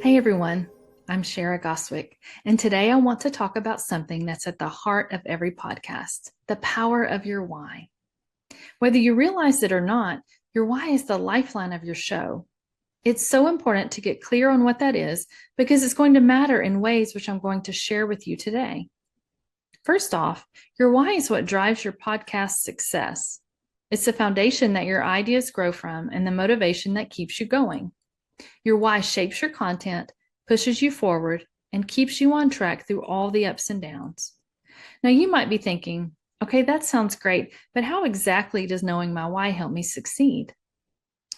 Hey everyone, I'm Shara Goswick, and today I want to talk about something that's at the heart of every podcast, the power of your why. Whether you realize it or not, your why is the lifeline of your show. It's so important to get clear on what that is because it's going to matter in ways which I'm going to share with you today. First off, your why is what drives your podcast success. It's the foundation that your ideas grow from and the motivation that keeps you going. Your why shapes your content, pushes you forward, and keeps you on track through all the ups and downs. Now, you might be thinking, okay, that sounds great, but how exactly does knowing my why help me succeed?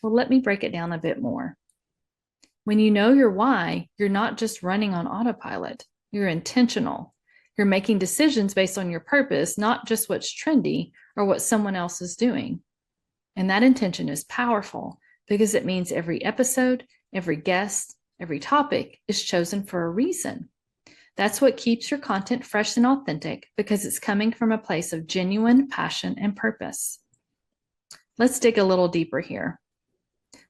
Well, let me break it down a bit more. When you know your why, you're not just running on autopilot, you're intentional. You're making decisions based on your purpose, not just what's trendy or what someone else is doing. And that intention is powerful because it means every episode, every guest, every topic is chosen for a reason. That's what keeps your content fresh and authentic because it's coming from a place of genuine passion and purpose. Let's dig a little deeper here.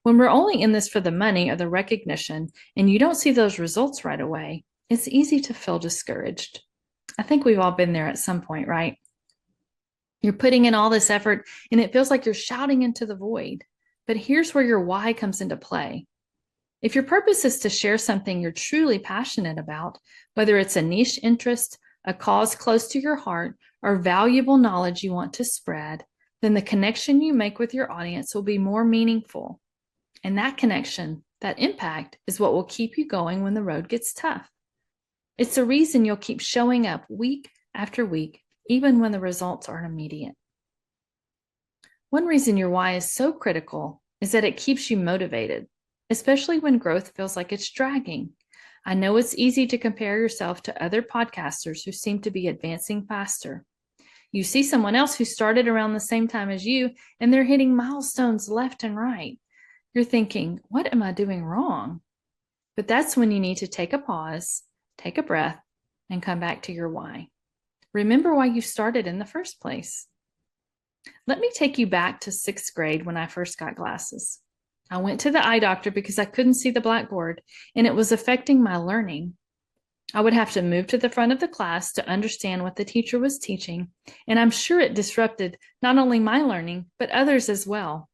When we're only in this for the money or the recognition and you don't see those results right away, it's easy to feel discouraged. I think we've all been there at some point, right? You're putting in all this effort and it feels like you're shouting into the void. But here's where your why comes into play. If your purpose is to share something you're truly passionate about, whether it's a niche interest, a cause close to your heart, or valuable knowledge you want to spread, then the connection you make with your audience will be more meaningful. And that connection, that impact, is what will keep you going when the road gets tough. It's the reason you'll keep showing up week after week, even when the results aren't immediate. One reason your why is so critical is that it keeps you motivated, especially when growth feels like it's dragging. I know it's easy to compare yourself to other podcasters who seem to be advancing faster. You see someone else who started around the same time as you, and they're hitting milestones left and right. You're thinking, what am I doing wrong? But that's when you need to take a pause, take a breath, and come back to your why. Remember why you started in the first place. Let me take you back to 6th grade when I first got glasses. I went to the eye doctor because I couldn't see the blackboard and it was affecting my learning. I would have to move to the front of the class to understand what the teacher was teaching, and I'm sure it disrupted not only my learning, but others as well.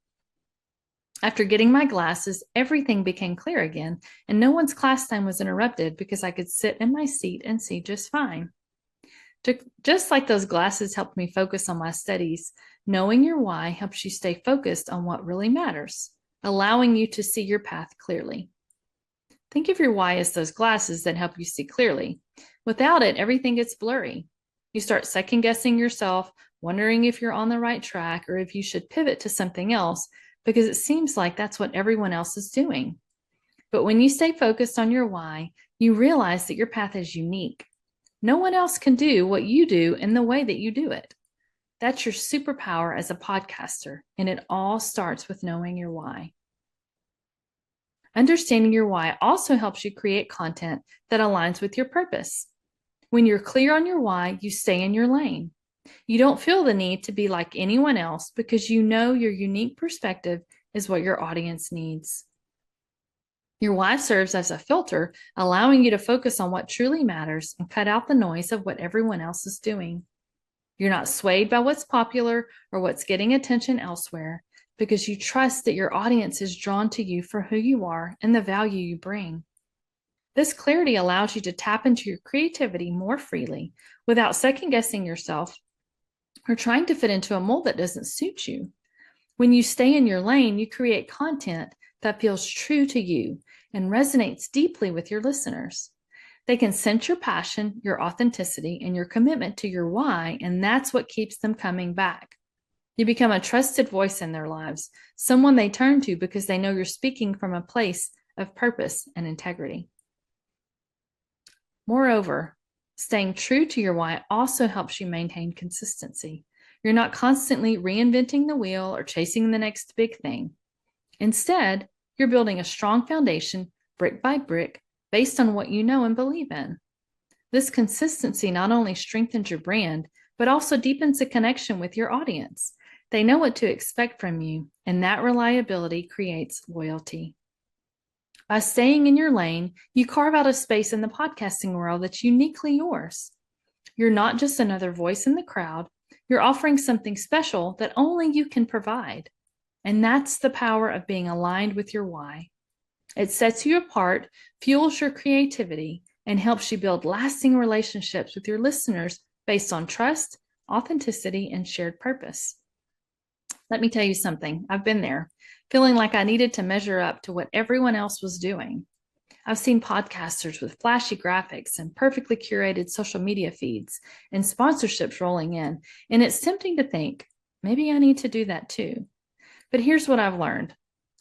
After getting my glasses, everything became clear again, and no one's class time was interrupted because I could sit in my seat and see just fine. Just like those glasses helped me focus on my studies, knowing your why helps you stay focused on what really matters, allowing you to see your path clearly. Think of your why as those glasses that help you see clearly. Without it, everything gets blurry. You start second guessing yourself, wondering if you're on the right track or if you should pivot to something else because it seems like that's what everyone else is doing. But when you stay focused on your why, you realize that your path is unique. No one else can do what you do in the way that you do it. That's your superpower as a podcaster, and it all starts with knowing your why. Understanding your why also helps you create content that aligns with your purpose. When you're clear on your why, you stay in your lane. You don't feel the need to be like anyone else because you know your unique perspective is what your audience needs. Your why serves as a filter, allowing you to focus on what truly matters and cut out the noise of what everyone else is doing. You're not swayed by what's popular or what's getting attention elsewhere because you trust that your audience is drawn to you for who you are and the value you bring. This clarity allows you to tap into your creativity more freely without second-guessing yourself or trying to fit into a mold that doesn't suit you. When you stay in your lane, you create content that feels true to you and resonates deeply with your listeners. They can sense your passion, your authenticity, and your commitment to your why, and that's what keeps them coming back. You become a trusted voice in their lives, someone they turn to because they know you're speaking from a place of purpose and integrity. Moreover, staying true to your why also helps you maintain consistency. You're not constantly reinventing the wheel or chasing the next big thing. Instead, you're building a strong foundation, brick by brick, based on what you know and believe in. This consistency not only strengthens your brand, but also deepens the connection with your audience. They know what to expect from you, and that reliability creates loyalty. By staying in your lane, you carve out a space in the podcasting world that's uniquely yours. You're not just another voice in the crowd. You're offering something special that only you can provide. And that's the power of being aligned with your why. It sets you apart, fuels your creativity, and helps you build lasting relationships with your listeners based on trust, authenticity, and shared purpose. Let me tell you something. I've been there, feeling like I needed to measure up to what everyone else was doing. I've seen podcasters with flashy graphics and perfectly curated social media feeds and sponsorships rolling in, and it's tempting to think, maybe I need to do that too. But here's what I've learned.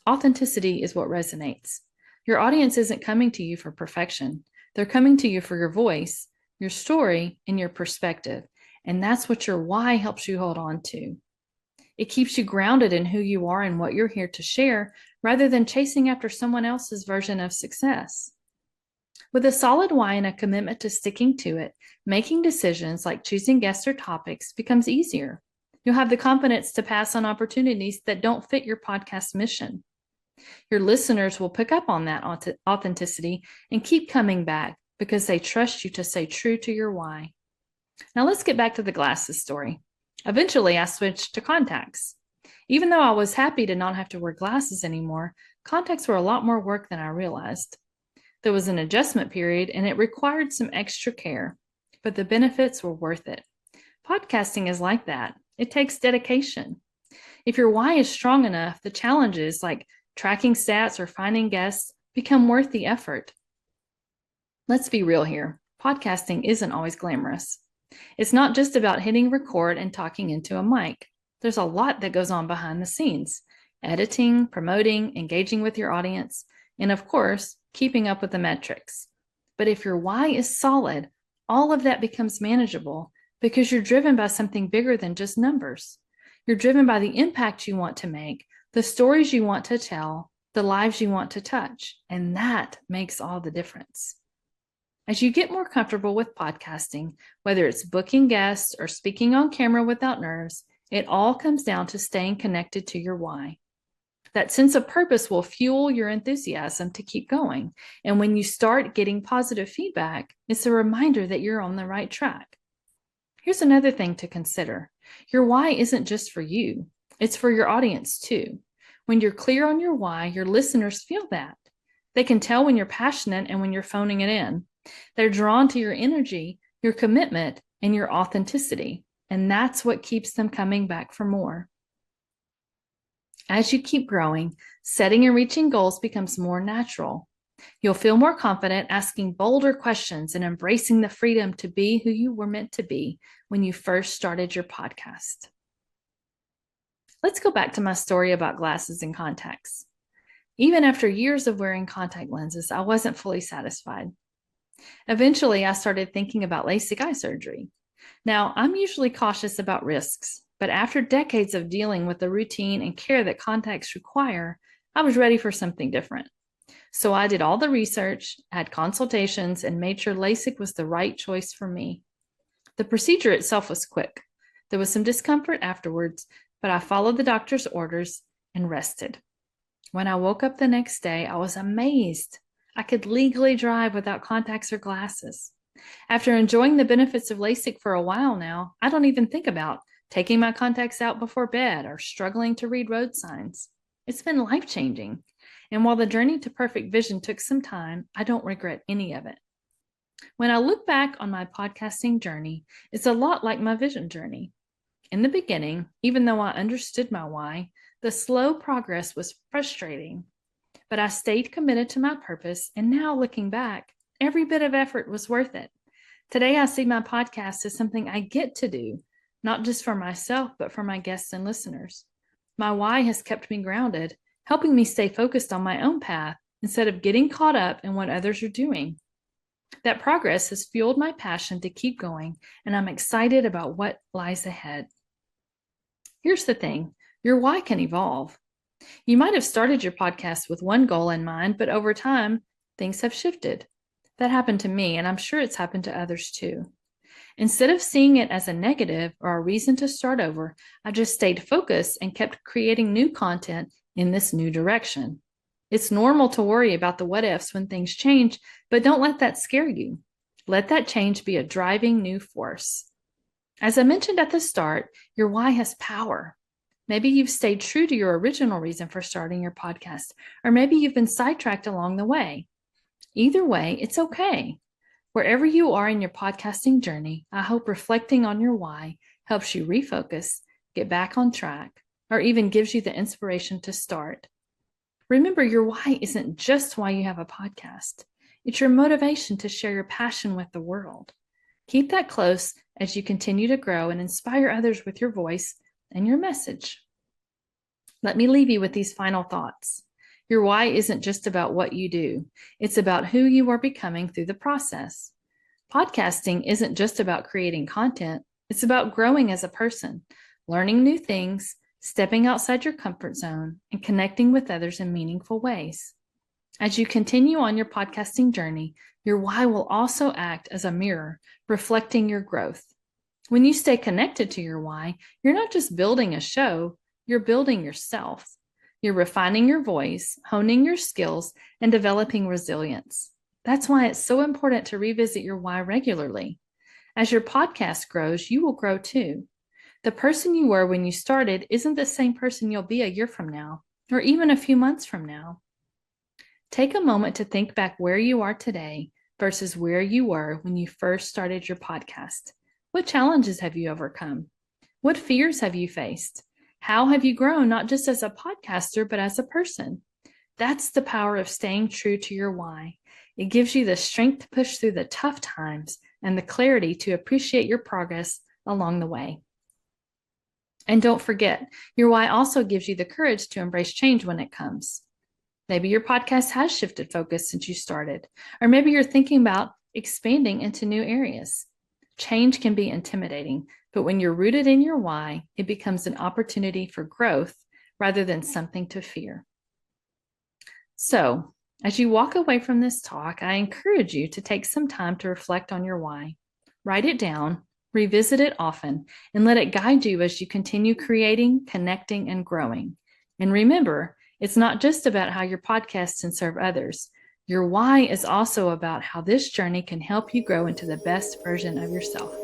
Authenticity is what resonates. Your audience isn't coming to you for perfection. They're coming to you for your voice, your story, and your perspective. And that's what your why helps you hold on to. It keeps you grounded in who you are and what you're here to share, rather than chasing after someone else's version of success. With a solid why and a commitment to sticking to it, making decisions like choosing guests or topics becomes easier. You'll have the confidence to pass on opportunities that don't fit your podcast mission. Your listeners will pick up on that authenticity and keep coming back because they trust you to stay true to your why. Now let's get back to the glasses story. Eventually, I switched to contacts. Even though I was happy to not have to wear glasses anymore, contacts were a lot more work than I realized. There was an adjustment period and it required some extra care, but the benefits were worth it. Podcasting is like that. It takes dedication. If your why is strong enough, the challenges like tracking stats or finding guests become worth the effort. Let's be real here. Podcasting isn't always glamorous. It's not just about hitting record and talking into a mic. There's a lot that goes on behind the scenes: editing, promoting, engaging with your audience, and of course, keeping up with the metrics. But if your why is solid, all of that becomes manageable because you're driven by something bigger than just numbers. You're driven by the impact you want to make, the stories you want to tell, the lives you want to touch, and that makes all the difference. As you get more comfortable with podcasting, whether it's booking guests or speaking on camera without nerves, it all comes down to staying connected to your why. That sense of purpose will fuel your enthusiasm to keep going. And when you start getting positive feedback, it's a reminder that you're on the right track. Here's another thing to consider. Your why isn't just for you. It's for your audience too. When you're clear on your why, your listeners feel that. They can tell when you're passionate and when you're phoning it in. They're drawn to your energy, your commitment, and your authenticity. And that's what keeps them coming back for more. As you keep growing, setting and reaching goals becomes more natural. You'll feel more confident asking bolder questions and embracing the freedom to be who you were meant to be when you first started your podcast. Let's go back to my story about glasses and contacts. Even after years of wearing contact lenses, I wasn't fully satisfied. Eventually, I started thinking about LASIK eye surgery. Now, I'm usually cautious about risks, but after decades of dealing with the routine and care that contacts require, I was ready for something different. So I did all the research, had consultations, and made sure LASIK was the right choice for me. The procedure itself was quick. There was some discomfort afterwards, but I followed the doctor's orders and rested. When I woke up the next day, I was amazed. I could legally drive without contacts or glasses. After enjoying the benefits of LASIK for a while now, I don't even think about taking my contacts out before bed or struggling to read road signs. It's been life-changing. And while the journey to perfect vision took some time, I don't regret any of it. When I look back on my podcasting journey, it's a lot like my vision journey. In the beginning, even though I understood my why, the slow progress was frustrating. But I stayed committed to my purpose, and now looking back, every bit of effort was worth it. Today, I see my podcast as something I get to do, not just for myself, but for my guests and listeners. My why has kept me grounded, helping me stay focused on my own path instead of getting caught up in what others are doing. That progress has fueled my passion to keep going, and I'm excited about what lies ahead. Here's the thing, your why can evolve. You might have started your podcast with one goal in mind, but over time, things have shifted. That happened to me, and I'm sure it's happened to others too. Instead of seeing it as a negative or a reason to start over, I just stayed focused and kept creating new content in this new direction. It's normal to worry about the what ifs when things change, but don't let that scare you. Let that change be a driving new force. As I mentioned at the start, your why has power. Maybe you've stayed true to your original reason for starting your podcast, or maybe you've been sidetracked along the way. Either way, it's okay. Wherever you are in your podcasting journey, I hope reflecting on your why helps you refocus, get back on track, or even gives you the inspiration to start. Remember, your why isn't just why you have a podcast. It's your motivation to share your passion with the world. Keep that close as you continue to grow and inspire others with your voice and your message. Let me leave you with these final thoughts. Your why isn't just about what you do. It's about who you are becoming through the process. Podcasting isn't just about creating content. It's about growing as a person, learning new things, stepping outside your comfort zone, and connecting with others in meaningful ways. As you continue on your podcasting journey, your why will also act as a mirror, reflecting your growth. When you stay connected to your why, you're not just building a show, you're building yourself. You're refining your voice, honing your skills, and developing resilience. That's why it's so important to revisit your why regularly. As your podcast grows, you will grow too. The person you were when you started isn't the same person you'll be a year from now, or even a few months from now. Take a moment to think back where you are today versus where you were when you first started your podcast. What challenges have you overcome? What fears have you faced? How have you grown, not just as a podcaster, but as a person? That's the power of staying true to your why. It gives you the strength to push through the tough times and the clarity to appreciate your progress along the way. And don't forget, your why also gives you the courage to embrace change when it comes. Maybe your podcast has shifted focus since you started, or maybe you're thinking about expanding into new areas. Change can be intimidating, but when you're rooted in your why, it becomes an opportunity for growth rather than something to fear. So, as you walk away from this talk, I encourage you to take some time to reflect on your why. Write it down, revisit it often, and let it guide you as you continue creating, connecting, and growing. And remember, it's not just about how your podcast can serve others. Your why is also about how this journey can help you grow into the best version of yourself.